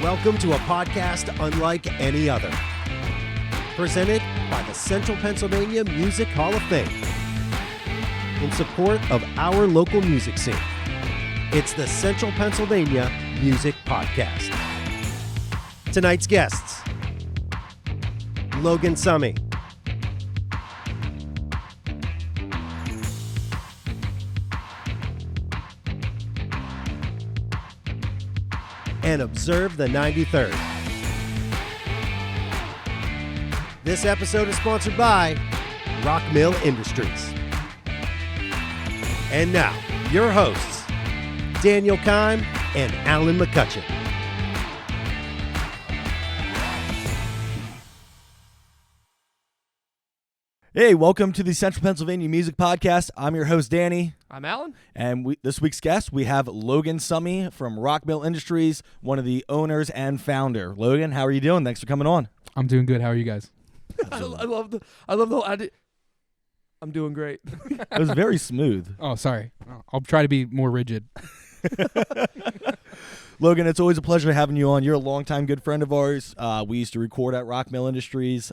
Welcome to a podcast unlike any other. Presented by the Central Pennsylvania Music Hall of Fame. In support of our local music scene. It's the Central Pennsylvania Music Podcast. Tonight's guests, Logan Summey, and observe the 93rd. This episode is sponsored by Rock Mill Industries. And now, your hosts, Daniel Kime and Alan McCutcheon. Hey, welcome to the Central Pennsylvania Music Podcast. I'm your host, Danny. I'm Alan. And this week's guest, we have Logan Summey from Rock Mill Industries, one of the owners and founder. Logan, how are you doing? Thanks for coming on. I'm doing good. How are you guys? I love the whole I'm doing great. It was very smooth. Oh, sorry. I'll try to be more rigid. Logan, it's always a pleasure having you on. You're a longtime good friend of ours. We used to record at Rock Mill Industries,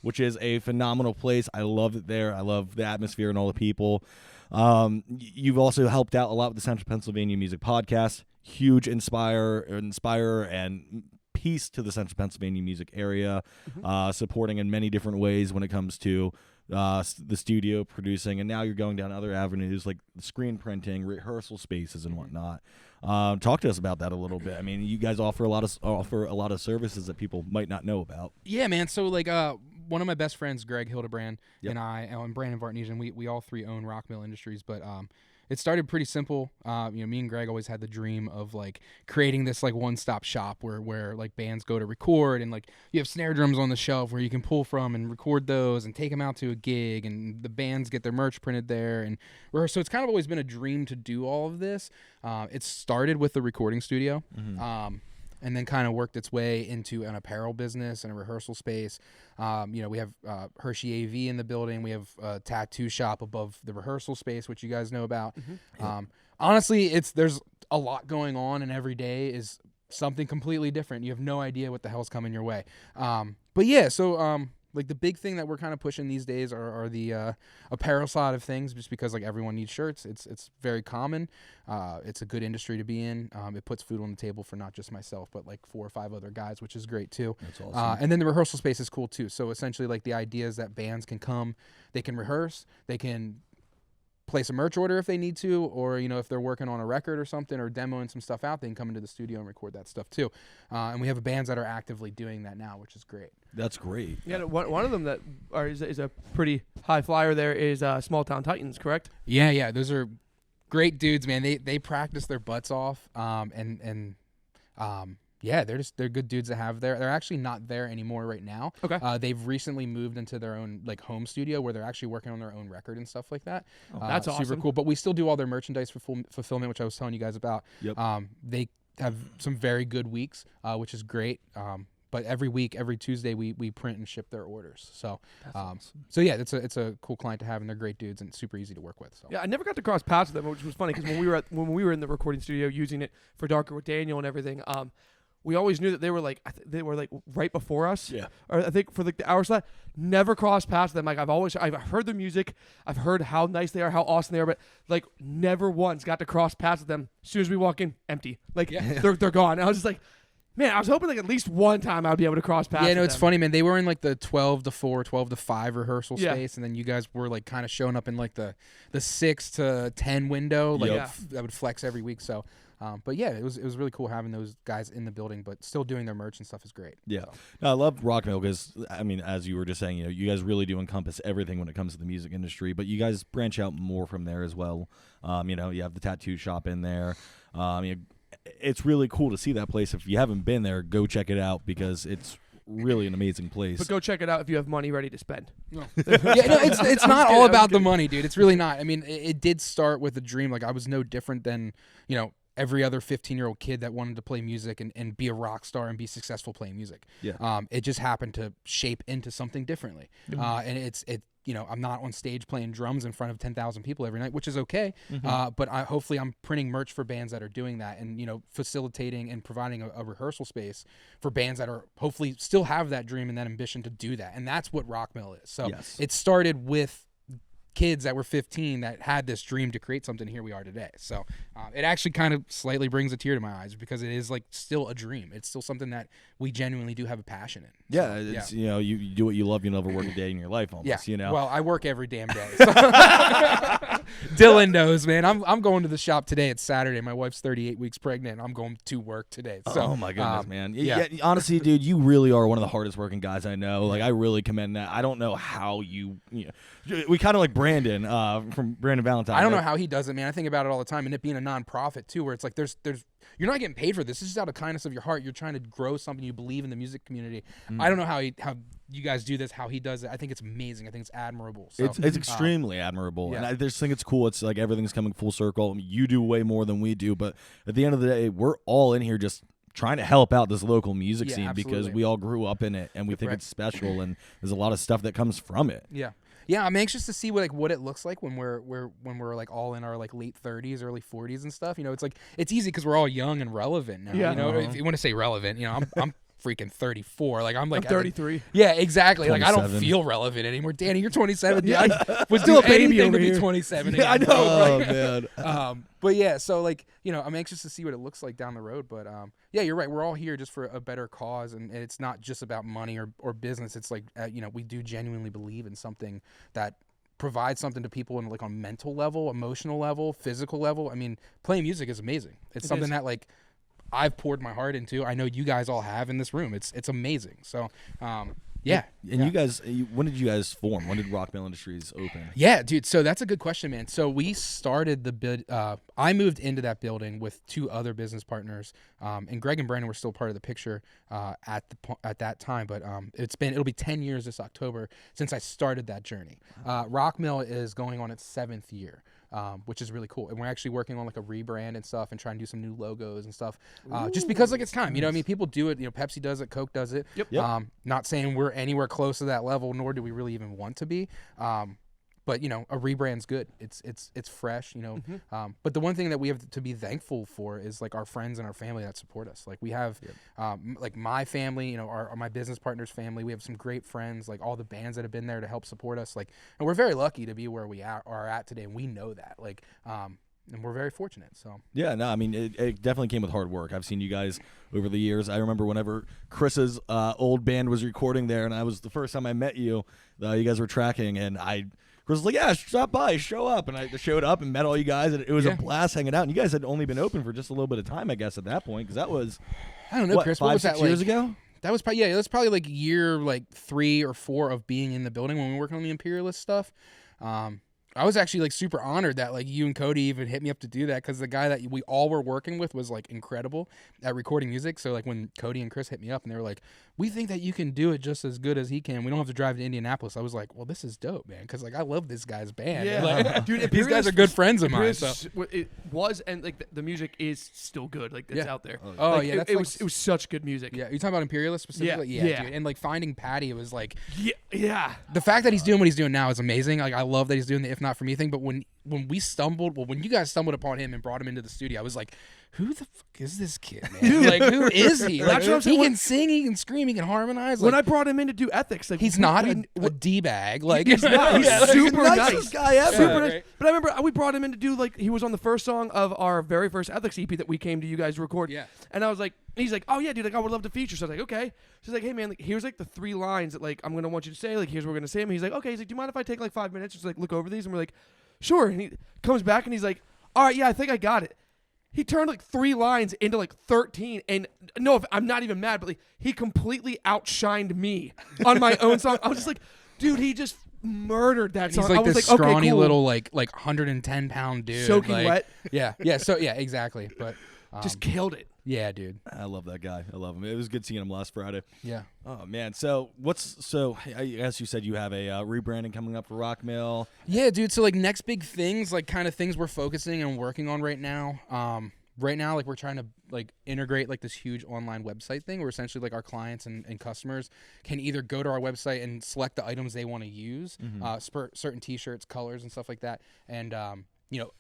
which is a phenomenal place. I love it there. I love the atmosphere and all the people. You've also helped out a lot with the Central Pennsylvania Music Podcast. Huge inspire and piece to the Central Pennsylvania music area, supporting in many different ways when it comes to the studio producing, and now you're going down other avenues like screen printing, rehearsal spaces, and whatnot. Talk to us about that a little bit. I mean, you guys offer a lot of services that people might not know about. Yeah, man. So like, one of my best friends, Greg Hildebrand, and I, and Brandon Vartnesian, we all three own Rock Mill Industries, but it started pretty simple. Me and Greg always had the dream of like creating this like one-stop shop where like bands go to record, and like you have snare drums on the shelf where you can pull from and record those and take them out to a gig, and the bands get their merch printed there. And so it's kind of always been a dream to do all of this. It started with the recording studio. And then kind of worked its way into an apparel business and a rehearsal space. We have Hershey AV in the building. We have a tattoo shop above the rehearsal space, which you guys know about. Honestly, there's a lot going on, and every day is something completely different. You have no idea what the hell's coming your way. Like the big thing that we're kind of pushing these days are the apparel side of things, just because like everyone needs shirts. It's very common. It's a good industry to be in. It puts food on the table for not just myself, but like 4 or 5 other guys, which is great too. That's awesome. And then the rehearsal space is cool too. So essentially like the idea is that bands can come, they can rehearse, they can place a merch order if they need to, or if they're working on a record or something or demoing some stuff out, they can come into the studio and record that stuff too. And we have bands that are actively doing that now, which is great. That's great. Yeah, one of them that is a pretty high flyer there is Small Town Titans, correct? Yeah, those are great dudes, man. They practice their butts off, yeah, they're good dudes to have there. They're actually not there anymore right now. Okay. They've recently moved into their own like home studio where they're actually working on their own record and stuff like that. That's awesome. Super cool. But we still do all their merchandise fulfillment, which I was telling you guys about. Yep. They have some very good weeks, which is great. But every week, every Tuesday, we print and ship their orders. So, awesome. So yeah, it's a cool client to have, and they're great dudes and super easy to work with. So. Yeah, I never got to cross paths with them, which was funny because when we were in the recording studio using it for Darker with Daniel and everything, we always knew that they were like right before us. Yeah. Or I think for like the hour slot, never crossed paths with them. Like I've heard their music, I've heard how nice they are, how awesome they are, but like never once got to cross paths with them. As soon as we walk in, empty. Like they're gone. And I was just like, man, I was hoping like at least one time I'd be able to cross paths. Yeah, no, with it's them. funny, man. They were in like the 12 to 4, 12 to 5 rehearsal Yeah. space, and then you guys were like kind of showing up in like the 6 to 10 window, like that would flex every week. So, but yeah, it was really cool having those guys in the building, but still doing their merch and stuff is great. Yeah. So. No, I love Rock Mill because, I mean, as you were just saying, you guys really do encompass everything when it comes to the music industry, but you guys branch out more from there as well. You have the tattoo shop in there. It's really cool to see that place. If you haven't been there, go check it out because it's really an amazing place. But go check it out if you have money ready to spend. No. It's not all about the money, dude. It's really not. I mean, it did start with a dream. Like I was no different than, every other 15-year-old kid that wanted to play music and be a rock star and be successful playing music. Yeah. It just happened to shape into something differently. And I'm not on stage playing drums in front of 10,000 people every night, which is okay. But hopefully I'm printing merch for bands that are doing that, and facilitating and providing a rehearsal space for bands that are hopefully still have that dream and that ambition to do that. And that's what Rock Mill is. So it started with kids that were 15 that had this dream to create something. Here we are today. So it actually kind of slightly brings a tear to my eyes, because it is like still a dream. It's still something that we genuinely do have a passion in. Yeah, it's you do what you love. You never work a day in your life almost. Well, I work every damn day. So. Dylan knows, man. I'm going to the shop today. It's Saturday. My wife's 38 weeks pregnant. I'm going to work today. So, oh my goodness, man. Yeah. Honestly, dude, you really are one of the hardest working guys I know. Like, I really commend that. I don't know how we kind of like Brandon from Brandon Valentine. I don't know how he does it, man. I think about it all the time, and it being a nonprofit too, where it's like there's you're not getting paid for this. This is out of kindness of your heart. You're trying to grow something. You believe in the music community. I don't know how you guys do this, how he does it. I think it's amazing. I think it's admirable. So, it's extremely admirable. And I just think it's cool. It's like everything's coming full circle. I mean, you do way more than we do, but at the end of the day, we're all in here just trying to help out this local music scene, because we all grew up in it and we think it's special, and there's a lot of stuff that comes from it. Yeah, I'm anxious to see what it looks like when we're like all in our like late 30s, early 40s and stuff. It's like it's easy because we're all young and relevant now. If you want to say relevant, I'm freaking 34. Like I'm 33. Yeah, exactly. 27. Like I don't feel relevant anymore. Danny, you're 27. Yeah, I would still a baby to be 27. Yeah, I know. Oh man. But yeah, so like I'm anxious to see what it looks like down the road. But yeah, you're right. We're all here just for a better cause, and it's not just about money or business. It's like we do genuinely believe in something that provides something to people on like on mental level, emotional level, physical level. I mean, playing music is amazing. It's something that like I've poured my heart into. I know you guys all have in this room. It's amazing. So, yeah. And you guys, when did you guys form? When did Rock Mill Industries open? Yeah, dude. So that's a good question, man. So we started the bid. I moved into that building with two other business partners, and Greg and Brandon were still part of the picture at that time. But it'll be 10 years this October since I started that journey. Rock Mill is going on its 7th year. Which is really cool, and we're actually working on like a rebrand and stuff, and trying to do some new logos and stuff. Just because like it's time, I mean, people do it. Pepsi does it, Coke does it. Yep. Not saying we're anywhere close to that level, nor do we really even want to be. But a rebrand's good. It's fresh, But the one thing that we have to be thankful for is like our friends and our family that support us. Like we have, like my family, my business partner's family. We have some great friends, like all the bands that have been there to help support us. Like, and we're very lucky to be where we are at today, and we know that. Like, and we're very fortunate. So yeah, no, I mean it definitely came with hard work. I've seen you guys over the years. I remember whenever Chris's old band was recording there, and I was the first time I met you. You guys were tracking, and Chris was like, yeah, stop by, show up. And I showed up and met all you guys, and it was a blast hanging out. And you guys had only been open for just a little bit of time, I guess, at that point, because that was, I don't know, Chris, what was that, 5-6 years ago? That was probably, that's probably like year like 3 or 4 of being in the building when we were working on the Imperialist stuff. I was actually like super honored that like you and Cody even hit me up to do that, because the guy that we all were working with was like incredible at recording music. So like when Cody and Chris hit me up and they were like, we think that you can do it just as good as he can. We don't have to drive to Indianapolis. I was like, well, this is dope, man, because like I love this guy's band. Yeah, like, dude, these guys are good friends of mine. So it was, and like the music is still good. Like it's out there. Oh like, yeah, it was such good music. Yeah, you talking about Imperialist specifically? Yeah. Dude. And like finding Patty, it was like, yeah. The fact that he's doing what he's doing now is amazing. Like I love that he's doing the If Not For Me thing. But when you guys stumbled upon him and brought him into the studio, I was like, who the fuck is this kid, man? Like, who is he? Like, he can sing, he can scream, he can harmonize. When I brought him in to do ethics, like he's not a D-bag. Like he's not. He's super nice guy ever. Super nice. But I remember we brought him in to do like he was on the first song of our very first ethics EP that we came to you guys to record. Yeah. And I was like, he's like, oh yeah, dude, like I would love to feature. So I was like, okay. She's like, hey man, like, here's like the 3 lines that like I'm gonna want you to say. Like here's what we're gonna say. And he's like, okay. He's like, do you mind if I take like 5 minutes just like look over these? And we're like, sure. And he comes back and he's like, all right, yeah, I think I got it. He turned like 3 lines into like 13, and no, I'm not even mad, but like he completely outshined me on my own song. I was just like, dude, he just murdered that song. He's like I was this like, scrawny okay, cool. little like 110-pound dude, soaking like, wet. Yeah. So yeah, exactly. But just killed it. Yeah, dude. I love that guy. I love him. It was good seeing him last Friday. Yeah. Oh man. So I guess you said you have a rebranding coming up for Rock Mill. Yeah, dude. So like next big things, like kind of things we're focusing and working on right now. right now, like we're trying to like integrate like this huge online website thing where essentially like our clients and customers can either go to our website and select the items they want to use, certain t-shirts, colors and stuff like that. And,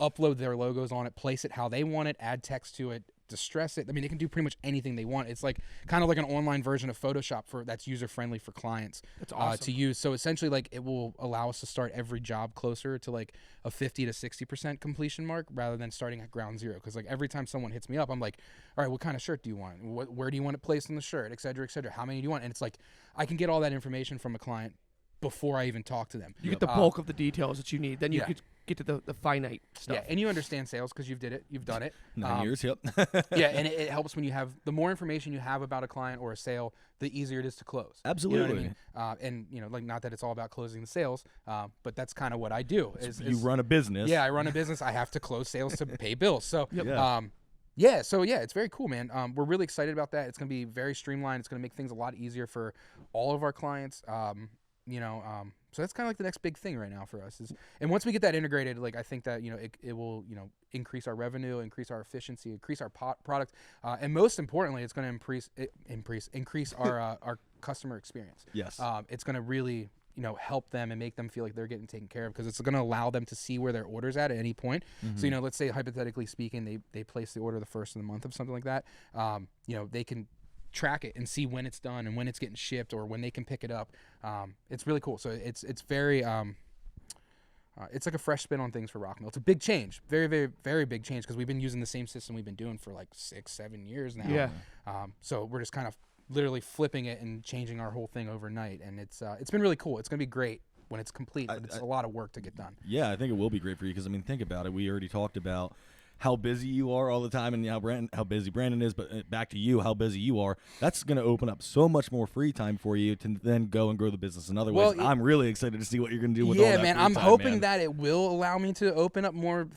upload their logos on it, place it how they want it, add text to it, distress it. I mean, they can do pretty much anything they want. It's like kind of like an online version of Photoshop that's user friendly for clients. That's awesome. To use. So essentially, like it will allow us to start every job closer to like a 50 to 60% completion mark rather than starting at ground zero. Because like every time someone hits me up, I'm like, all right, what kind of shirt do you want? Where do you want it placed on the shirt, et cetera, et cetera? How many do you want? And it's like I can get all that information from a client before I even talk to them. You get the bulk of the details that you need. Then you could get to the finite stuff. Yeah, and you understand sales because you've done it. 9 years, yep. Yeah, and it helps when you have the more information you have about a client or a sale, the easier it is to close. Absolutely. You know what I mean? And like not that it's all about closing the sales, but that's kind of what I do. You run a business. Yeah, I run a business. I have to close sales to pay bills. So, Yeah. so it's very cool, man. We're really excited about that. It's going to be very streamlined. It's going to make things a lot easier for all of our clients. So that's kind of like the next big thing right now for us and once we get that integrated, like I think that, it will, increase our revenue, increase our efficiency, increase our product. And most importantly, it's going to increase our customer experience. Yes. It's going to really, help them and make them feel like they're getting taken care of because it's going to allow them to see where their order's at any point. So, let's say hypothetically speaking, they place the order the first of the month of something like that. They can track it and see when it's done and when it's getting shipped or when they can pick it up. It's really cool. So it's very it's like a fresh spin on things for Rock Mill. It's a big change, very, very, very big change because we've been using the same system we've been doing for like 6-7 years now. Yeah. So we're just kind of literally flipping it and changing our whole thing overnight, and it's been really cool. It's gonna be great when it's complete, but it's a lot of work to get done. Yeah, I think it will be great for you because think about it. We already talked about how busy you are all the time and how busy Brandon is, but back to you, how busy you are. That's going to open up so much more free time for you to then go and grow the business in other ways. I'm really excited to see what you're going to do with all that free I'm time, hoping that it will allow me to open up more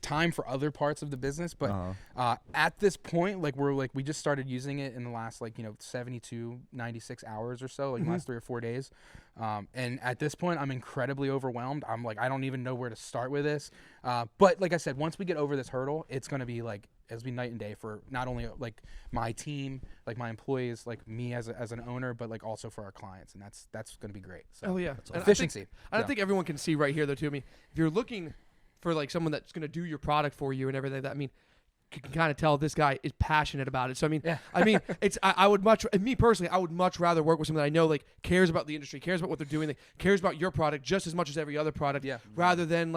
time for other parts of the business, but at this point, we just started using it in the last 72, 96 hours or so, last 3 or 4 days. And at this point, I'm incredibly overwhelmed. I'm I don't even know where to start with this. But like I said, once we get over this hurdle, it's going to be it'll be night and day for not only my team, my employees, me as an owner, but also for our clients. And that's going to be great. So, oh yeah. Efficiency. I think everyone can see right here though too. I mean, if you're looking for someone that's going to do your product for you and everything like that, I mean, you can kind of tell this guy is passionate about it. So I mean, I would me personally, I would much rather work with someone that I know cares about the industry, cares about what they're doing, cares about your product just as much as every other product, rather than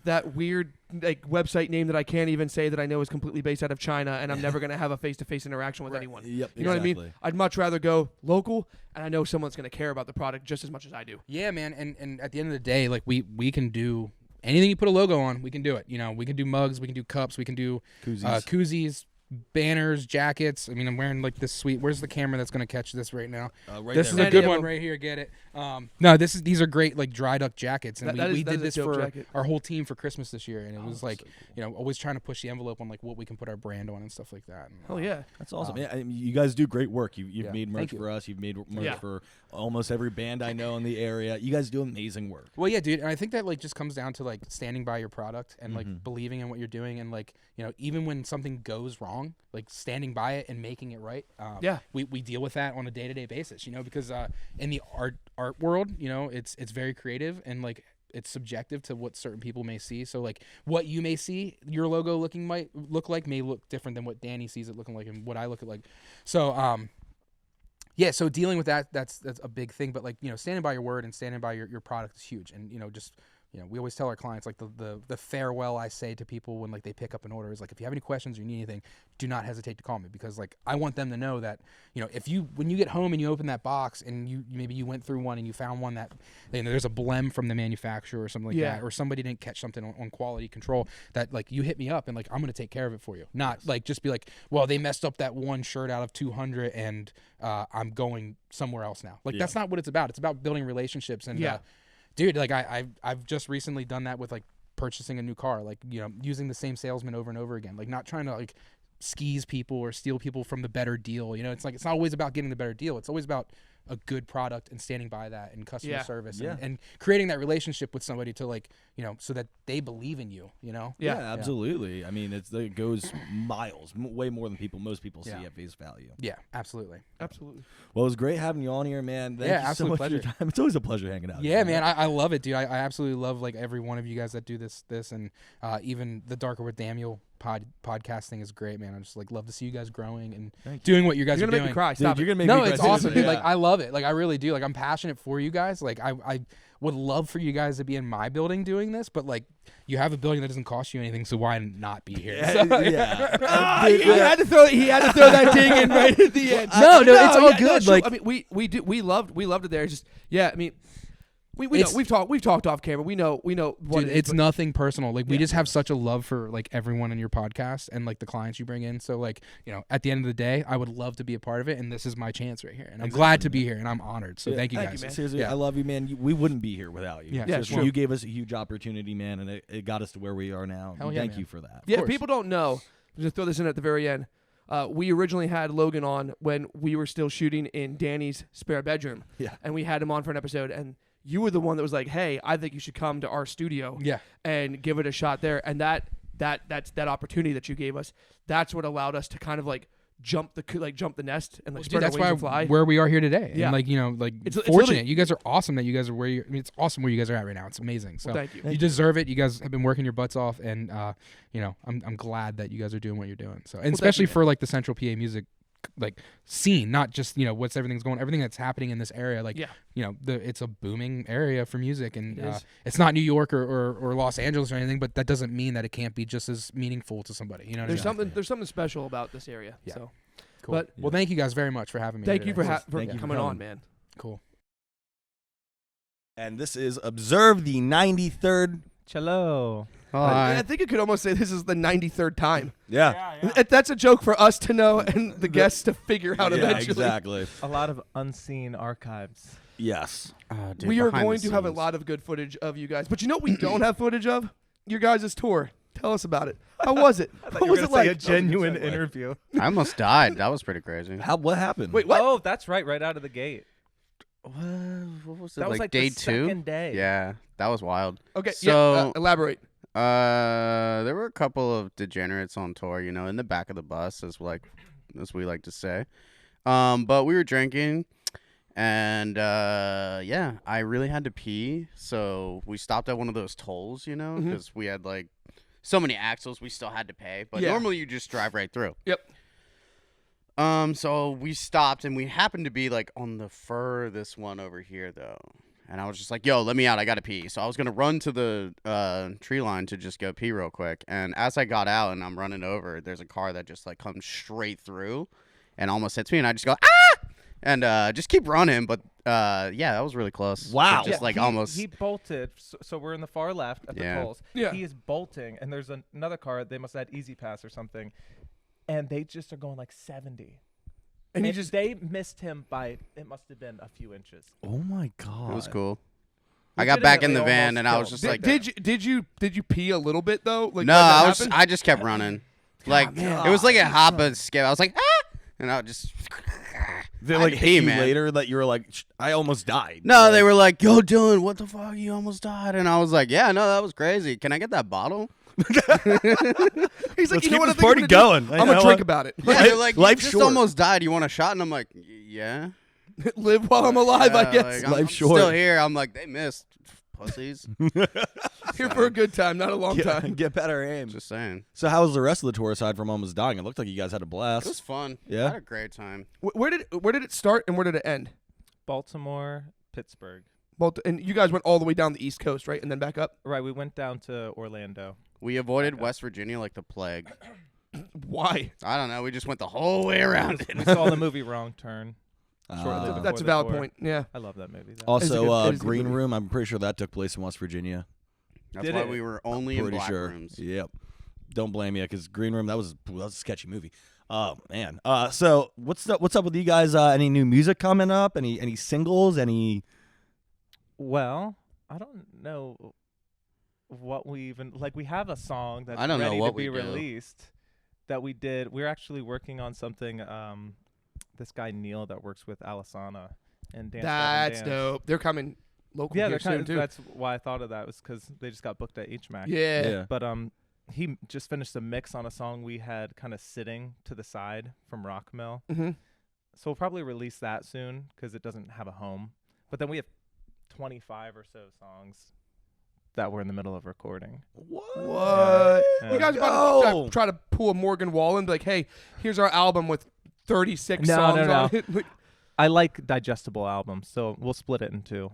that weird website name that I can't even say that I know is completely based out of China and I'm never going to have a face-to-face interaction with anyone. Yep, you know what I mean? I'd much rather go local and I know someone's going to care about the product just as much as I do. Yeah, man. And at the end of the day, we can do anything you put a logo on, we can do it. We can do mugs, we can do cups, we can do koozies, banners, jackets. I mean, I'm wearing this sweet. Where's the camera that's going to catch this right now? This is a good one right here. Get it? No, these are great dry duck jackets, and we did this for our whole team for Christmas this year, and it was always trying to push the envelope on what we can put our brand on and stuff like that. And, oh yeah, that's awesome. Yeah, I mean, you guys do great work. You've made merch for us. You've made merch for almost every band I know in the area. You guys do amazing work. Well, yeah, dude, and I think that just comes down to standing by your product and believing in what you're doing, and even when something goes wrong, standing by it and making it right. We deal with that on a day-to-day basis, because in the art world, it's very creative and it's subjective to what certain people may see. So what you may see your logo may look different than what Danny sees it looking like and what I look at like. So so dealing with that's a big thing, but standing by your word and standing by your product is huge. And we always tell our clients the farewell I say to people when they pick up an order is if you have any questions or you need anything, do not hesitate to call me, because I want them to know that when you get home and you open that box and maybe you went through one and you found one that there's a blem from the manufacturer or something like that, or somebody didn't catch something on quality control, that you hit me up and I'm going to take care of it for you. Not just be well, they messed up that one shirt out of 200 and I'm going somewhere else now. That's not what it's about. It's about building relationships and dude, I've just recently done that with purchasing a new car, using the same salesman over and over again, not trying to skis people or steal people from the better deal. It's not always about getting the better deal. It's always about a good product and standing by that and customer service Yeah. and creating that relationship with somebody to like, so that they believe in you, Yeah, absolutely. I mean, it goes miles, way more than most people see Yeah. at face value. Yeah, absolutely. Absolutely. Well, it was great having you on here, man. Thank you so absolute much pleasure. for your time. It's always a pleasure hanging out. Yeah, man, I love it, dude. I absolutely love like every one of you guys that do this and even the Darker with Daniel podcast thing is great, man. I just like love to see you guys growing and doing what you guys You're are gonna doing. make me cry. Dude, Stop you're it. gonna make No, me it's cry. awesome, dude. Yeah. Like I love it. Like I really do. Like I'm passionate for you guys. Like I would love for you guys to be in my building doing this, but like you have a building that doesn't cost you anything, so why not be here? So, Yeah. He had to throw that ding in right at the end. No, it's all good. Sure. Like I mean, we loved it there. It's just I mean, we know, It's- we've talked off camera. We know what dude, it is, it's but- nothing personal. Like we just have such a love for like everyone in your podcast and like the clients you bring in. So like, at the end of the day, I would love to be a part of it, and this is my chance right here. And I'm glad to be here, and I'm honored. So thank you guys. man. Seriously, Yeah. I love you, man. We wouldn't be here without you. Yeah, Seriously, sure. You gave us a huge opportunity, man, and it got us to where we are now. Hell yeah, Thank man. you for that. Yeah, if course. people don't know, I'm just throw this in at the very end. We originally had Logan on when we were still shooting in Danny's spare bedroom. Yeah. And we had him on for an episode, and you were the one that was like, "Hey, I think you should come to our studio Yeah. and give it a shot there." And that opportunity that you gave us, that's what allowed us to kind of like jump the nest and like Dude, spread our that's wings why and fly. where we are here today. Yeah. And like It's fortunate. literally- You guys are awesome that you guys are where you. I mean, it's awesome where you guys are at right now. It's amazing. So Well, thank you. you deserve it. You guys have been working your butts off, and I'm glad that you guys are doing what you're doing. So, and thank especially you, for like the Central PA music like scene, not just everything that's happening in this area. Like it's a booming area for music, and It is. it's not New York or Los Angeles or anything, but that doesn't mean that it can't be just as meaningful to somebody. You know, what There's I mean? something special about this area. Yeah. So Cool. but- well, thank you guys very much for having me. thank here you for, today. Thank you for coming on, coming. man. Cool. And this is Observe the 93rd. Cello. I think you could almost say this is the 93rd time. Yeah. That's a joke for us to know and the guests to figure out Yeah, eventually. exactly. A lot of unseen archives. Yes. Dude, We are behind going the to have a scenes. lot of good footage of you guys. But you know what we don't have footage of? Your guys' tour. Tell us about it. How was it? What was it like? A genuine interview. I almost died. That was pretty crazy. What happened? Wait, what? Oh, that's right out of the gate. What was it? That was like day the two? second day. Yeah, that was wild. Okay, So- elaborate. There were a couple of degenerates on tour, in the back of the bus, as we like to say. But we were drinking, and I really had to pee, so we stopped at one of those tolls, because we had like so many axles we still had to pay. But Yeah. normally you just drive right through. Yep. So we stopped, and we happened to be like on the furthest one over here, though. And I was just like, yo, let me out. I got to pee. So I was going to run to the tree line to just go pee real quick. And as I got out and I'm running over, there's a car that just like comes straight through and almost hits me. And I just go, ah! And just keep running. But that was really close. Wow. Just like he, almost. He bolted. So we're in the far left at the Yeah. tolls. Yeah. He is bolting, and there's another car. They must have had Easy Pass or something. And they just are going like 70. And he If just they missed him by, it must have been a few inches. Oh my God. It was cool. I got back in the Legitimately van and I was almost just killed. like, did you pee a little bit though? Like no, when that I was. happened? I just kept running. Like man. it was like a hop and skip. I was like, ah! And I would just. They I like had to hit pee, you man. later that you were like, I almost died. No, they were like, yo, Dylan, what the fuck? You almost died. And I was like, yeah, no, that was crazy. Can I get that bottle? He's like, Let's you know keep what I this think party I'm gonna do? going. I'm gonna drink about it. Yeah, they're like, you life's just short. almost died. You want a shot? And I'm like, yeah. Live while I'm alive, I Yeah, guess. like, I'm Life's short. still here. I'm like, they missed. Pussies. Here for a good time, not a long time. Get better aim. Just saying. So how was the rest of the tour aside from almost dying? It looked like you guys had a blast. It was fun. Yeah? I had a great time. Where did it start and where did it end? Baltimore, Pittsburgh. And you guys went all the way down the East Coast, right, and then back up. Right, we went down to Orlando. We avoided West Virginia like the plague. Why? I don't know. We just went the whole way around it. We saw the movie Wrong Turn. Shortly before That's a the valid tour. point. Yeah. I love that movie. Though. Also, it is a good Green movie. Room. I'm pretty sure that took place in West Virginia. That's Did why it? we were only in Pretty black sure. rooms. Yep. Don't blame me, because Green Room that was a sketchy movie. Oh man. So what's up with you guys? Any new music coming up? Any singles? Any? Well, I don't know what we even like. We have a song that's I don't know ready what to be we do. released that we did. We're actually working on something. This guy Neil that works with Alisana and dance. That's Dance. dope. They're coming local Yeah, here they're soon kind of. too. That's why I thought of that was because they just got booked at HMAC. Yeah. But he just finished a mix on a song we had kind of sitting to the side from Rock Mill. Mm-hmm. So we'll probably release that soon because it doesn't have a home. But then we have 25 or so songs that we're in the middle of recording. What? Yeah. You guys about to try to pull a Morgan Wallen and be like, hey, here's our album with 36 songs on it. Like, I like digestible albums, so we'll split it in two.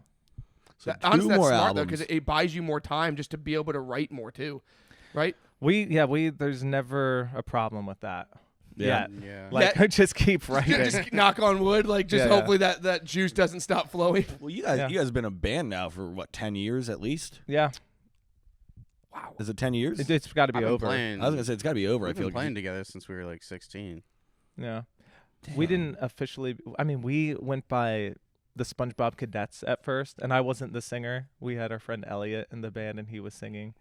So honestly, two that's more smart albums. though, because it buys you more time just to be able to write more too, right? There's never a problem with that. Yeah. Yeah. Like, just keep writing. Just knock on wood, like just Yeah, hopefully that juice doesn't stop flowing. Well, you guys have been a band now for what, 10 years at least? Yeah. Wow. Is it 10 years? It's got to be I've been over. playing. I was gonna say it's got to be over. We've I feel been like playing together since we were like 16. Yeah. We didn't officially. I mean, we went by the SpongeBob Cadets at first, and I wasn't the singer. We had our friend Elliot in the band, and he was singing,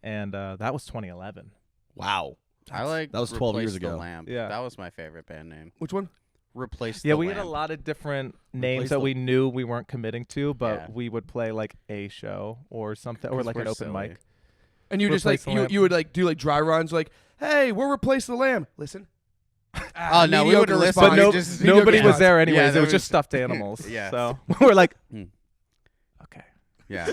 and that was 2011. wow. I like that was 12 years Replace the ago. Lamp. Yeah. That was my favorite band name. Which one? Replace Yeah, the we Lamp. had a lot of different Replace names that the- we knew we weren't committing to, but Yeah. we would play like a show or something, or 'Cause like an we're open silly. mic. And you just Replace like the Lamp. you would like do like dry runs, like, hey, we'll replace the lamb. Listen. Oh, no, we Mediocre wouldn't listen. response. But no- no, just- nobody mediocre was response. there anyways. Yeah, it there was just was- stuffed animals. Yeah. So we're like, Hmm. okay. Yeah.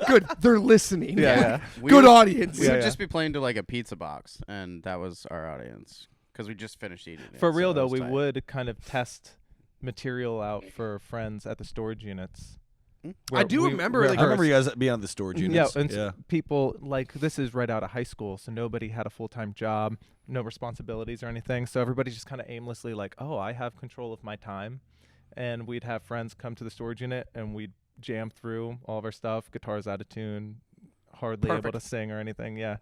Good. They're listening. Yeah. We Good would, audience. We Yeah, would yeah. just be playing to like a pizza box, and that was our audience because we just finished eating it. For so real it though, was we tight. would kind of test material out for friends at the storage units. Hmm? I do remember, like, I remember you guys being on the storage Mhm. units. Yeah, and people like this is right out of high school, so nobody had a full-time job, no responsibilities or anything. So everybody's just kind of aimlessly like, "Oh, I have control of my time," and we'd have friends come to the storage unit and we'd jam through all of our stuff, guitars out of tune, hardly able Perfect. to sing or anything. Yeah,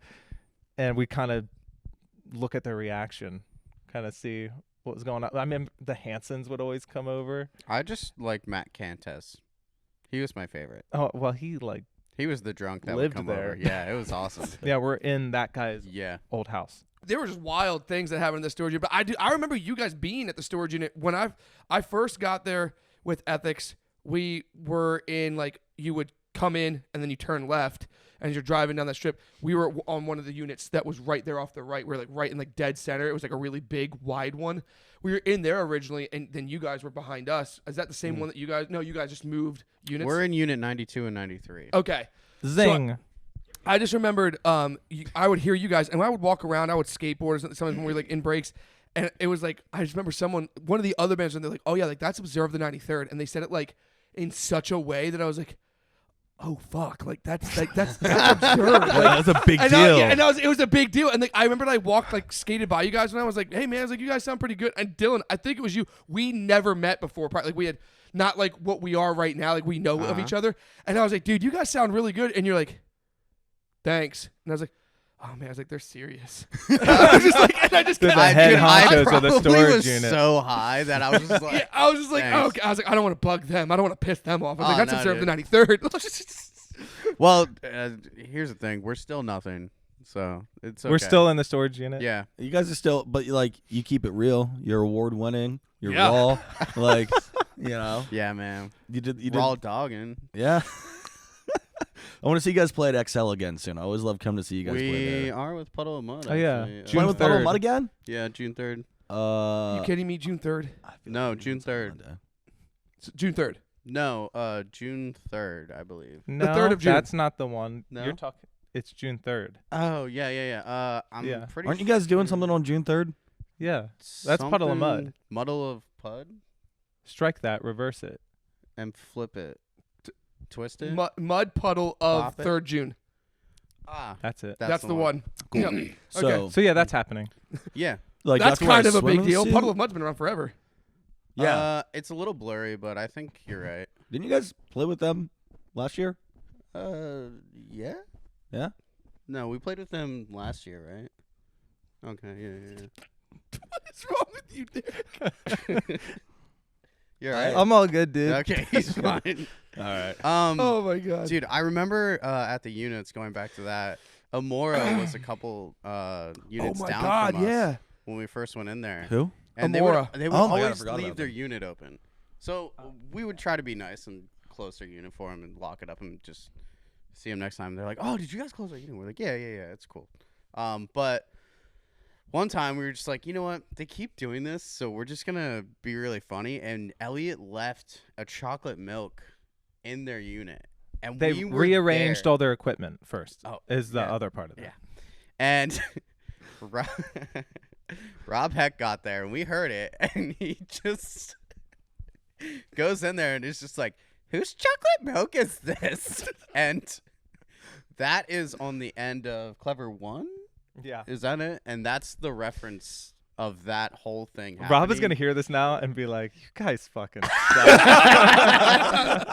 and we kind of look at their reaction, kind of see what was going on. I mean, the Hansons would always come over. I just like Matt Cantes. He was my favorite. Oh, well, he like, He was the drunk that Lived would come there. over. Yeah, it was awesome. yeah, we're in that guy's Yeah. old house. There were just wild things that happened in the storage unit. But I remember you guys being at the storage unit when I first got there with Ethics. We were in like you would come in and then you turn left and as you're driving down that strip. We were on one of the units that was right there off the right. We were like right in like dead center. It was like a really big wide one. We were in there originally, and then you guys were behind us. Is that the same one that you guys? No, you guys just moved units. We're in unit 92 and 93. Okay. Zing. I just remembered I would hear you guys, and when I would walk around, I would skateboard or something, sometimes when we were like in breaks, and it was like, I just remember one of the other bands, and they're like, oh yeah, like that's Observe the 93rd, and they said it like in such a way that I was like, oh fuck, like that's Observe. Like, that's a big and deal. it was a big deal, and like I remember I walked like skated by you guys, and I was like, hey man, I was like, you guys sound pretty good, and Dylan, I think it was you. We never met before, like we had not like what we are right now, like we know of each other, and I was like, dude, you guys sound really good, and you're like, thanks. And I was like, oh man, I was like, they're serious. I was just like, and I just They're kept, the head I honchos of the probably storage was unit. so high that I was just like, yeah, I was just like, Thanks. okay. I was like, I don't want to bug them. I don't want to piss them off. I was Oh, like, that's no, Observe the dude. 93rd. well, here's the thing. We're still nothing. So it's okay. We're still in the storage unit. Yeah. You guys are still, but like you keep it real. You're award winning. You're Yeah. raw. Like, you know, Yeah, man. you did. Raw dogging. Yeah. I want to see you guys play at XL again soon. I always love coming to see you guys play We there. are with Puddle of Mud. Oh, yeah. actually. June Playing with Puddle of 3rd. Mud again? Yeah, June 3rd. You kidding me? June 3rd? I feel No, like June it's on 3rd. Monday. June 3rd. No, June 3rd, I believe. No, 3rd of June. that's not the one. No? You're talking. It's June 3rd. Oh, yeah. I'm Yeah. pretty Aren't you guys doing sure something on June 3rd? Yeah. That's Puddle of Mud. something- Muddle of Pud? Strike that. Reverse it. And flip it. Twist it? Mud Puddle of Bop it. 3rd June. Ah, That's it. That's the one. Cool. Yep. So, Okay. So yeah, that's happening. yeah. like, That's you have to wear kind of a big swimming deal. suit? Puddle of Mud's been around forever. Yeah. It's a little blurry, but I think you're right. Didn't you guys play with them last year? Yeah? Yeah. No, we played with them last year, right? Okay, yeah. What is wrong with you, Derek? You're right. I'm all good, dude. Okay, he's fine. All right. Oh my god. Dude, I remember at the units, going back to that, Amora was a couple Oh units my down god, from us yeah. when we first went in there. Who? And Amora. they would Oh my God, I always forgot leave about their them. unit open. So we would try to be nice and close their uniform and lock it up and just see them next time. They're like, "Oh, did you guys close our uniform?" We're like, "Yeah, it's cool." But one time we were just like, you know what? They keep doing this, so we're just gonna be really funny. And Elliot left a chocolate milk in their unit, and They we were rearranged there. all their equipment first. Oh, is the yeah. other part of it. Yeah. And Rob Heck got there, and we heard it, and he just goes in there and is just like, "Whose chocolate milk is this?" And that is on the end of Clever One. Yeah. Is that it? And that's the reference of that whole thing happening. Rob is gonna hear this now and be like, "You guys fucking."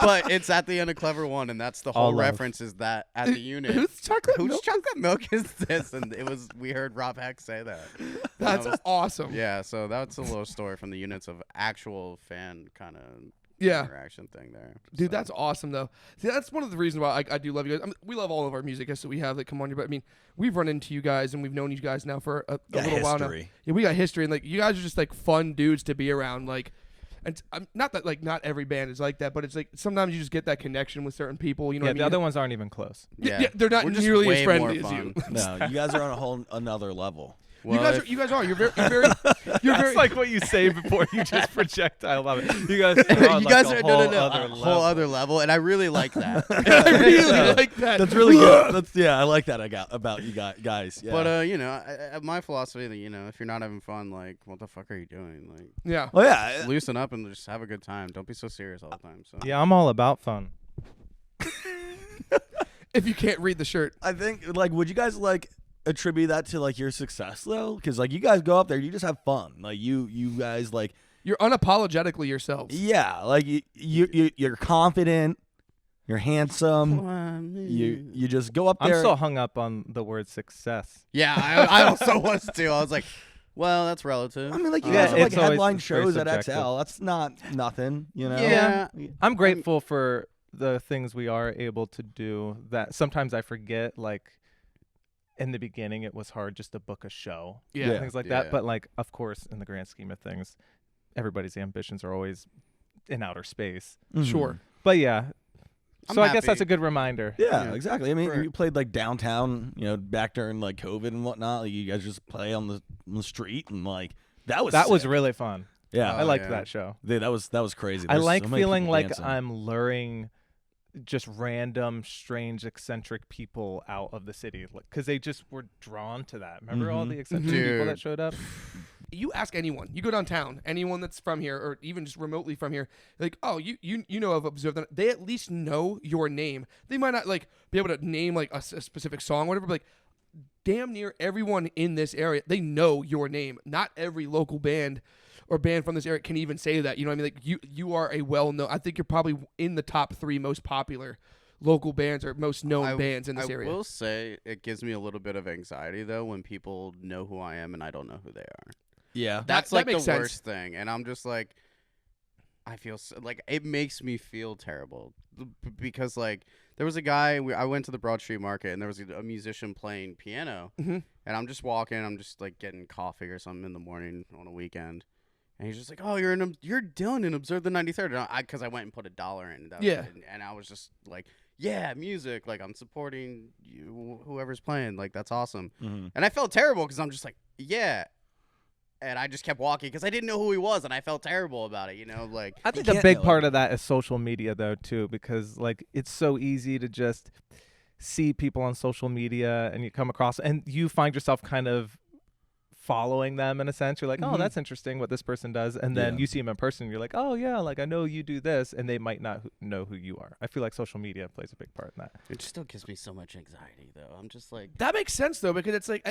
But it's at the end of Clever One, and that's the All whole love. reference is that at the unit. Whose chocolate Whose milk? chocolate milk is this? And we heard Rob Heck say that. That's That was- awesome. Yeah, so that's a little story from the units of actual fan kind of Yeah. interaction thing there. Dude, So- that's awesome though. See, that's one of the reasons why I do love you guys. I mean, we love all of our music guests that we have that come on here, but I mean, we've run into you guys and we've known you guys now for a little while now. history. Yeah, we got history, and like you guys are just like fun dudes to be around. Like, and not that like not every band is like that, but it's like sometimes you just get that connection with certain people. You know Yeah, what I mean? the other ones aren't even close. Yeah, they're not we're just nearly as way friendly more as you. fun. No, you guys are on a whole another level. You Well, guys are. if- You guys are. You're very. You're very. That's like what you say before you just projectile love it. You guys, you guys are no, a whole other level, and I really like that. I really like that. That's really good. I like that about you guys. Yeah. But you know, my philosophy that if you're not having fun, like, what the fuck are you doing? Like, Yeah. oh yeah, loosen up and just have a good time. Don't be so serious all the time. So Yeah, I'm all about fun. If you can't read the shirt. I think like would you guys like attribute that to like your success though? Because like you guys go up there, you just have fun. Like you guys like You're unapologetically yourselves. yeah, like you're confident, you're handsome. You just go up I'm there. so hung up on the word success. yeah, I also was too. I was like, well, that's relative. I mean, like you Yeah, guys have like it's always headline very shows at subjective. XL. That's not nothing, you know. Yeah. I'm grateful for the things we are able to do that sometimes I forget, like in the beginning it was hard just to book a show. Yeah. Things like Yeah. that. But like of course in the grand scheme of things, everybody's ambitions are always in outer space. Mhm. Sure. But yeah. I'm So I guess that's happy. a good reminder. Yeah, Yeah. exactly. I mean, For- you played like downtown, back during like COVID and whatnot. Like, you guys just play on the street and like that was That was sick. really fun. yeah. I liked yeah. that show. Dude, that was crazy. I There's like so many feeling people like dancing. I'm luring just random, strange, eccentric people out of the city because they just were drawn to that. Remember all Mhm. the eccentric people that Dude. showed up? You ask anyone, you go downtown, anyone that's from here or even just remotely from here, like, oh, you know of Observe the Night. They at least know your name. They might not like be able to name like a specific song or whatever, but like damn near everyone in this area, they know your name. Not every local band or band from this area can even say that. You know what I mean? Like you are a well-known, I think you're probably in the top 3 most popular local bands or most known bands in this area. I will say it gives me a little bit of anxiety though when people know who I am and I don't know who they are. yeah. That's that like the makes sense. worst thing, and I'm just like, I feel like it makes me feel terrible because like there was a guy I went to the Broad Street Market and there was a musician playing piano, Mhm. and I'm just walking, I'm just like getting coffee or something in the morning on a weekend, and he's just like, "Oh, you're Dylan in Observe the 93rd," because I went and put $1 in, that was Yeah. it. And I was just like, "Yeah, music, like I'm supporting you, whoever's playing, like that's awesome." Mhm. And I felt terrible because I'm just like, yeah. And I just kept walking because I didn't know who he was, and I felt terrible about it, like. I think You a can't big know part of that is social media, though, too, because like it's so easy to just see people on social media and you come across and you find yourself kind of following them in a sense. You're like, oh, Mhm. that's interesting what this person does. And then Yeah. you see them in person and you're like, oh, yeah, like I know you do this. And they might not know who you are. I feel like social media plays a big part in that. It still gives me so much anxiety, though. I'm just like. That makes sense though, because it's like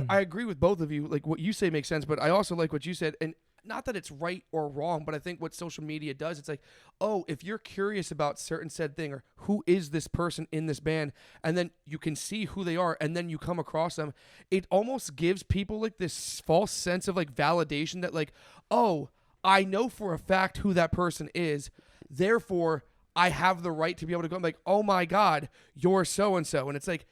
I agree with both of you. Like what you say makes sense, but I also like what you said, and not that it's right or wrong, but I think what social media does, it's like, oh, if you're curious about certain said thing or who is this person in this band, and then you can see who they are, and then you come across them, it almost gives people like this false sense of like validation that like, oh, I know for a fact who that person is, therefore I have the right to be able to go like, oh my God, you're so and so, and it's like,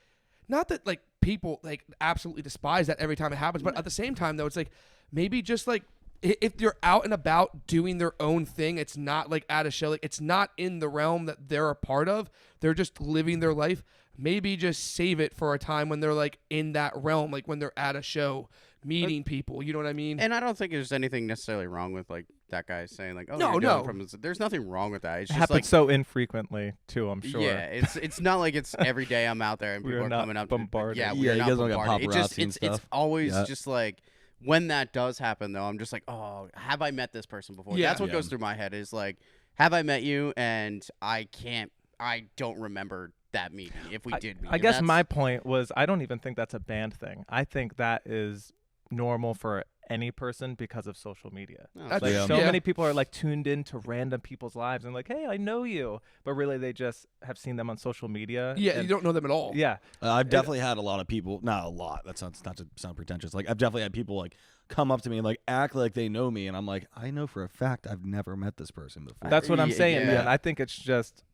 not that like people like absolutely despise that every time it happens, but at the same time though, it's like maybe just like if you're out and about doing their own thing, it's not like at a show, like it's not in the realm that they're a part of. They're just living their life. Maybe just save it for a time when they're like in that realm, like when they're at a show, meeting people. You know what I mean? And I don't think there's anything necessarily wrong with like that guy saying like, "Oh, No, you're doing no. from his-" There's nothing wrong with that. It's It just happens like, so infrequently too. I'm sure. yeah, it's not like it's every day I'm out there and We're people are not coming up. bombarded. Yeah, Yeah, we're you not guys don't get bombarded. It just paparazzi and it's stuff. always Yeah. just like when that does happen though, I'm just like, oh, have I met this person before? Yeah. That's what Yeah. goes through my head is like, have I met you? And I don't remember that meeting if we did meet. I And guess that's- my point was I don't even think that's a band thing. I think that is normal for any person because of social media. No, That's- Like Yeah. so Yeah. many people are like tuned into random people's lives and like, hey, I know you, but really they just have seen them on social media. Yeah, and- you don't know them at all. Yeah, I've definitely had a lot of people, not a lot, that sounds not to sound pretentious. Like I've definitely had people like come up to me and like act like they know me, and I'm like, I know for a fact I've never met this person before. that's what I'm Yeah, saying, yeah. man. I think it's just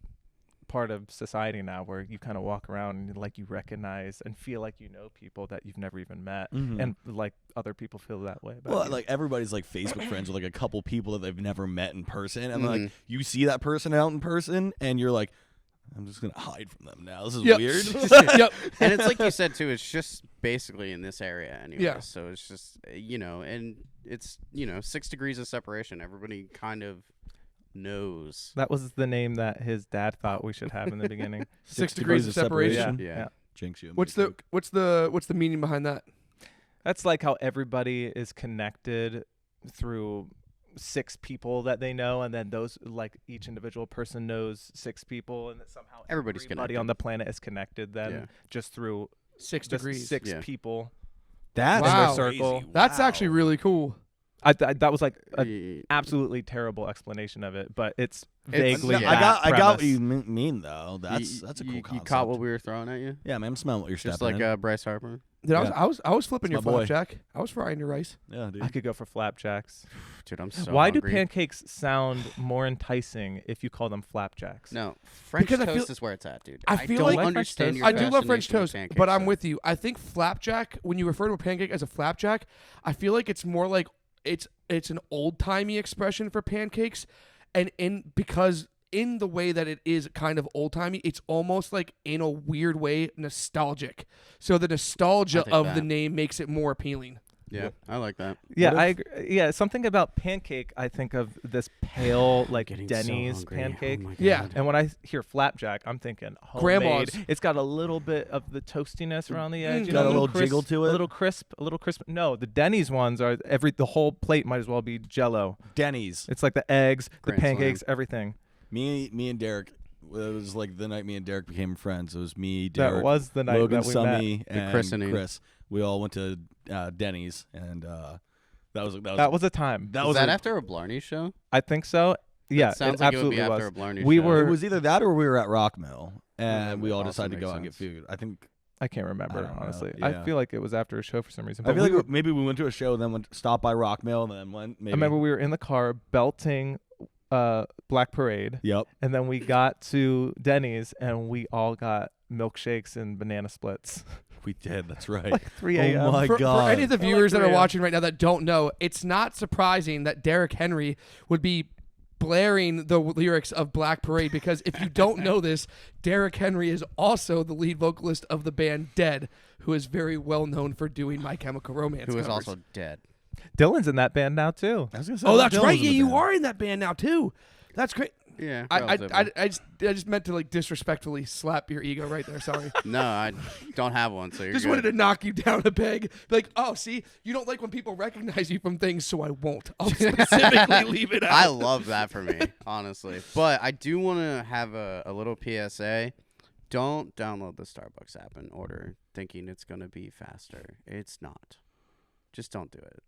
part of society now where you kind of walk around and like you recognize and feel like you know people that you've never even met, Mhm. and like other people feel that way about Well, you. like everybody's like Facebook friends with like a couple people that they've never met in person, and Mhm. like you see that person out in person, and you're like, I'm just gonna hide from them now. This is Yep. weird. Yep. And it's like you said too, it's just basically in this area anyway. Yeah. So it's just and it's 6 degrees of separation. Everybody kind of knows. That was the name that his dad thought we should have in the beginning. 6 degrees of separation. Yeah. Jinx you. What's the meaning behind that? That's like how everybody is connected through 6 people that they know, and then those like each individual person knows 6 people, and that somehow Everybody's everybody connected. on the planet is connected then Yeah. just through 6 the degrees. 6 Yeah. people. That's Wow. circle. That's actually really cool. That was like an Y- absolutely terrible explanation of it, but it's It's- vaguely. yeah. I got that what you premise. mean though. That's y- a you, cool concept. You caught what we were throwing at you? Yeah, man, I'm smelling what you're Just stepping like in. Bryce Harper. Dude, Yeah. I was flipping your It's my boy. flapjack. I was frying your rice. Yeah, dude. I could go for flapjacks. Dude, I'm so Why do hungry. pancakes sound more enticing if you call them flapjacks? No, French Because I toast feel- is where it's at, dude. I feel don't like- French understand toast. your I do love French fascination with toast, pancakes, but I'm though. with you. I think flapjack, when you refer to a pancake as a flapjack, I feel like it's more like it's an old timey expression for pancakes, and because in the way that it is kind of old timey, it's almost like in a weird way nostalgic. So the nostalgia think of that. the name makes it more appealing. Yeah, I like that. Yeah, What I if- agree. Yeah, something about pancake. I think of this pale, like Getting so Denny's hungry. pancake. Oh my Yeah. God. And when I hear flapjack, I'm thinking homemade. Grandma's. It's got a little bit of the toastiness around the edge. Mm. You Got know, a little crisp, jiggle to it? A little crisp. No, the Denny's ones are the whole plate might as well be Jello. Denny's. It's like the eggs, the Grand pancakes, Slam. everything. Me and Derek. It was like the night me and Derek became friends. It was me, That Derek, was the night Logan that we met. Summey, and christening. Chris. We all went to Denny's, and that was That was a time. that Was was that a- after a Blarney show? I think so. Yeah, Sounds it like it would absolutely be was. after a Blarney We show. were- It was either that or we were at Rock Mill, and we all also decided to go makes out and get sense. food. I think I can't remember, don't know. honestly. Yeah. I feel like it was after a show for some reason. I But feel we like were- maybe we went to a show, then went stopped by Rock Mill, and then went. Maybe. I remember we were in the car belting Black Parade, Yep. and then we got to Denny's, and we all got milkshakes and banana splits. We did. That's right. Like 3 Oh a.m. my For God. any of the I like viewers that are 3 a.m. watching right now that don't know, it's not surprising that Derek Henry would be blaring the lyrics of Black Parade, because if you don't know this, Derek Henry is also the lead vocalist of the band Dead, who is very well known for doing My Chemical Romance Who is covers. also dead. Dylan's in that band now too. I was gonna say, Oh, that's Dylan's right. in Yeah, the you band. are in that band now too. That's great. Yeah. I relatively. just meant to like disrespectfully slap your ego right there. Sorry. No, I don't have one, so you're Just good. wanted to knock you down a peg. Be like, oh, see, you don't like when people recognize you from things, so I won't. I'll specifically leave it out. I love that for me, honestly. But I do want to have a little PSA. Don't download the Starbucks app and order thinking it's going to be faster. It's not. Just don't do it.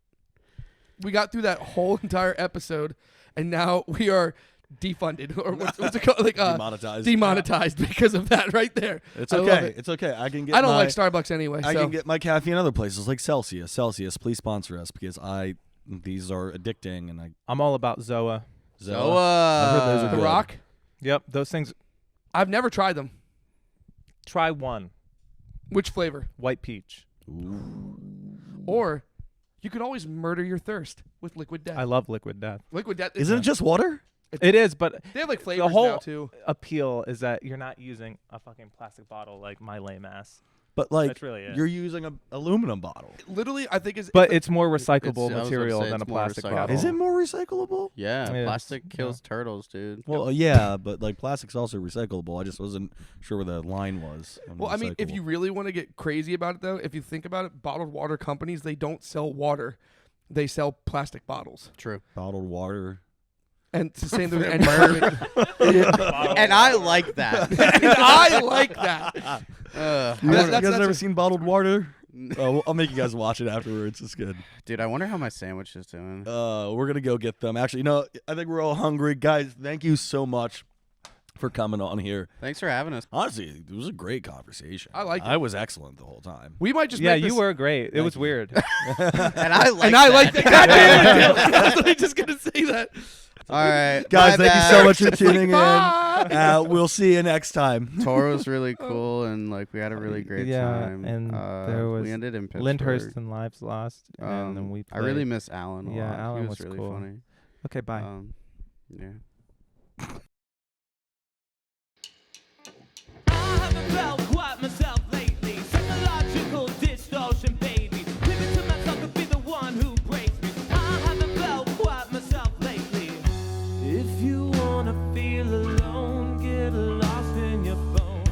We got through that whole entire episode, and now we are defunded, or what's it called? Like Demonetized. demonetized because of that right there. It's I love okay. it. It's okay. I can get. I don't my, like Starbucks anyway. I so. can get my caffeine other places like Celsius. Celsius, please sponsor us because these are addicting, and I. I'm all about Zoa. So, I've heard those are The good. Rock. Yep, those things. I've never tried them. Try one. Which flavor? White peach. Or You could always murder your thirst with liquid death. I love liquid death. Liquid death. Isn't it just water? It is, but They have like flavors the whole now too. appeal is that you're not using a fucking plastic bottle like my lame ass. But like That's really it. you're using an aluminum bottle. Literally, I think is. But it's more recyclable I was gonna material say than a it's more plastic recyclable. bottle. Is it more recyclable? Yeah, Yeah. plastic kills turtles, dude. Well, yeah, but like plastic's also recyclable. I just wasn't sure where the line was. on Well, I mean, if recyclable. you really want to get crazy about it, though, if you think about it, bottled water companies, they don't sell water. They sell plastic bottles. True. bottled water. And it's the same thing with environment. And I like that. And I like that. You guys, That's- you guys that's ever a- seen bottled water? I'll make you guys watch it afterwards. It's good. Dude, I wonder how my sandwich is doing. We're gonna go get them. Actually, I think we're all hungry, guys. Thank you so much for coming on here. Thanks for having us. Honestly, it was a great conversation. I liked it. I was excellent the whole time. We might just Yeah, make you this- were great. It was you. weird. And I like And I like that. God damn it, Yeah. Dale. I was literally just gonna say that. All right. Guys, my thank you so bad. much for tuning in. Bye. We'll see you next time. Toro's really cool, and like we had a really great Yeah, time. and there was we ended in Pittsburgh. Lyndhurst and Lives Lost, and then we I really played. miss Alan a Yeah, lot. Alan he was was really cool. funny. Okay, bye. Yeah. I haven't felt quite myself lately. Psychological distortion, baby. Living to myself could be the one who breaks me. I haven't felt quite myself lately. If you wanna feel alone, get lost in your phone.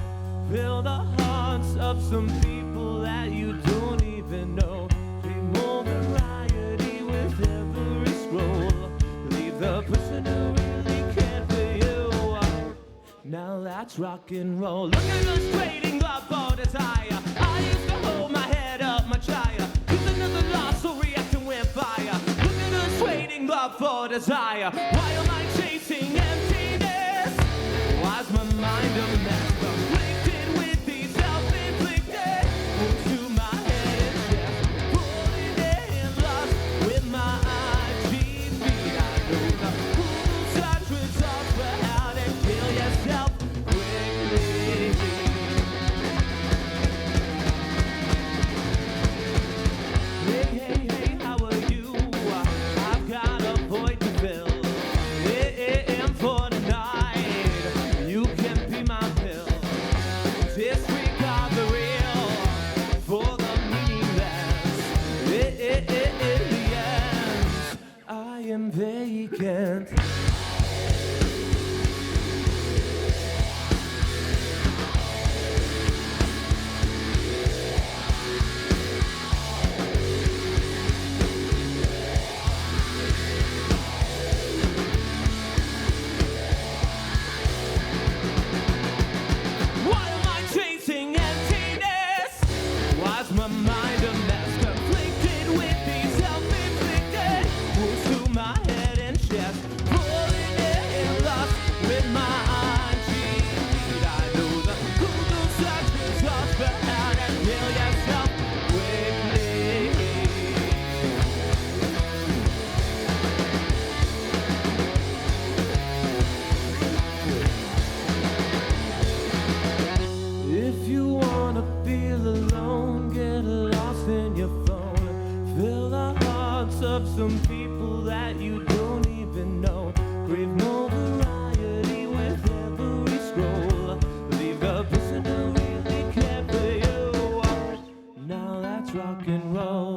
Feel the hearts of some people that you don't even know. Be more variety with every scroll. Leave the person who really cared for you. Now that's rock and roll. Look at us trading love for desire. I used to hold my head up much higher. Use another loss so reaction with fire. Look at us trading love for desire. Why am I chasing emptiness? Why's my mind a mess? Conflicted with these self-inflicted wounds to my head and chest. Pulling in lust with my IG feed. I know the cool such results, but how to kill yourself quickly. Hey, how are you? I've got a void to fill. AM for tonight. You can be my pill. Disregard the real for the meaningless. In the end, I am vacant. Why am I chasing emptiness? Why's my mind a mess? Conflicted with these self-inflicted wounds to my head and chest. Pulling in lust with my IG feed. I know the Google search results, but how to kill yourself quickly. If you wanna feel alone, get lost in your phone. Fill the hearts of some people that you don't even know. Crave more variety with every scroll. Leave the person who really cared for you. Now that's rock and roll.